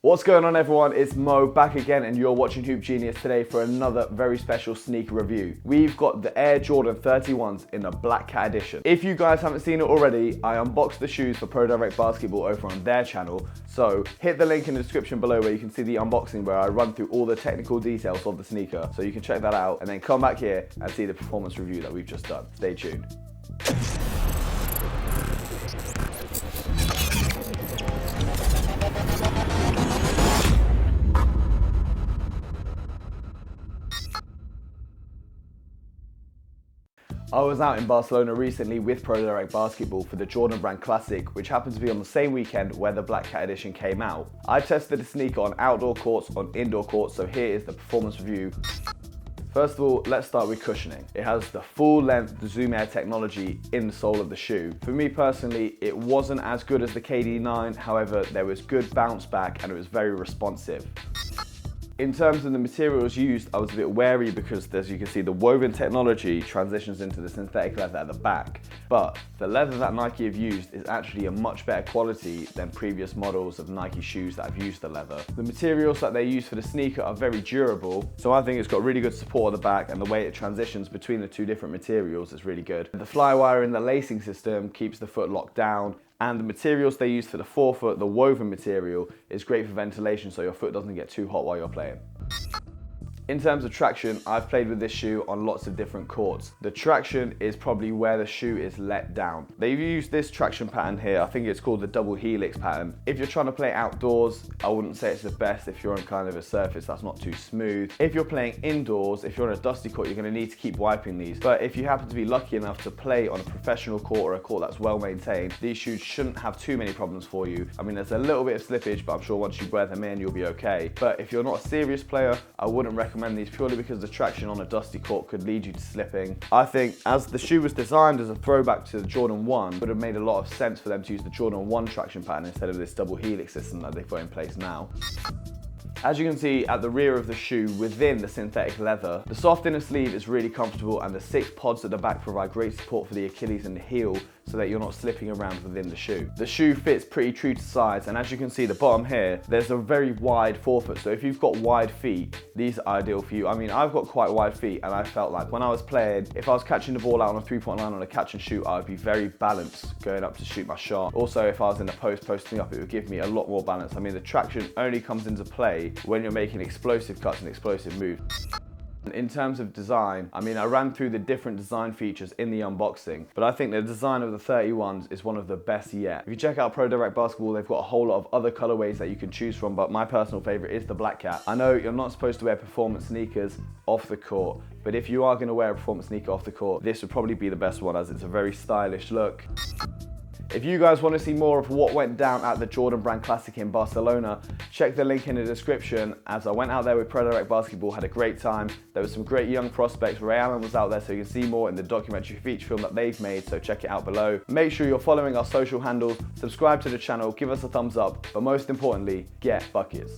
What's going on, everyone? It's Mo back again, and you're watching Hoop Genius today for another very special sneaker review. We've got the Air Jordan 31s in the Black Cat edition. If you guys haven't seen it already, I unboxed the shoes for Pro Direct Basketball over on their channel, so hit the link in the description below where you can see the unboxing where I run through all the technical details of the sneaker, so you can check that out and then come back here and see the performance review that we've just done. Stay tuned. I was out in Barcelona recently with Pro Direct Basketball for the Jordan Brand Classic, which happened to be on the same weekend where the Black Cat edition came out. I tested the sneaker on outdoor courts, on indoor courts, so here is the performance review. First of all, let's start with cushioning. It has the full-length Zoom Air technology in the sole of the shoe. For me personally, it wasn't as good as the KD9, however, there was good bounce back and it was very responsive. In terms of the materials used, I was a bit wary because, as you can see, the woven technology transitions into the synthetic leather at the back. But the leather that Nike have used is actually a much better quality than previous models of Nike shoes that have used the leather. The materials that they use for the sneaker are very durable, so I think it's got really good support at the back, and the way it transitions between the two different materials is really good. The fly wire in the lacing system keeps the foot locked down, and the materials they use for the forefoot, the woven material, is great for ventilation so your foot doesn't get too hot while you're playing. In terms of traction, I've played with this shoe on lots of different courts. The traction is probably where the shoe is let down. They've used this traction pattern here, I think it's called the double helix pattern. If you're trying to play outdoors, I wouldn't say it's the best if you're on kind of a surface that's not too smooth. If you're playing indoors, if you're on a dusty court, you're going to need to keep wiping these. But if you happen to be lucky enough to play on a professional court or a court that's well maintained, these shoes shouldn't have too many problems for you. I mean, there's a little bit of slippage, but I'm sure once you wear them in, you'll be okay. But if you're not a serious player, I wouldn't recommend these purely because the traction on a dusty court could lead you to slipping. I think as the shoe was designed as a throwback to the Jordan 1, it would have made a lot of sense for them to use the Jordan 1 traction pattern instead of this double helix system that they've got in place now. As you can see at the rear of the shoe within the synthetic leather, the soft inner sleeve is really comfortable, and the 6 pods at the back provide great support for the Achilles and the heel so that you're not slipping around within the shoe. The shoe fits pretty true to size, and as you can see the bottom here, there's a very wide forefoot, so if you've got wide feet, these are ideal for you. I mean, I've got quite wide feet, and I felt like when I was playing, if I was catching the ball out on a three-point line on a catch and shoot, I would be very balanced going up to shoot my shot. Also, if I was in the post posting up, it would give me a lot more balance. I mean, the traction only comes into play when you're making explosive cuts and explosive moves. In terms of design, I mean, I ran through the different design features in the unboxing, but I think the design of the 31s is one of the best yet. If you check out Pro Direct Basketball, they've got a whole lot of other colorways that you can choose from, but my personal favorite is the Black Cat. I know you're not supposed to wear performance sneakers off the court, but if you are going to wear a performance sneaker off the court, this would probably be the best one, as it's a very stylish look. If you guys want to see more of what went down at the Jordan Brand Classic in Barcelona, check the link in the description, as I went out there with Pro Direct Basketball, had a great time. There were some great young prospects. Ray Allen was out there, so you can see more in the documentary feature film that they've made, so check it out below. Make sure you're following our social handles, subscribe to the channel, give us a thumbs up, but most importantly, get buckets.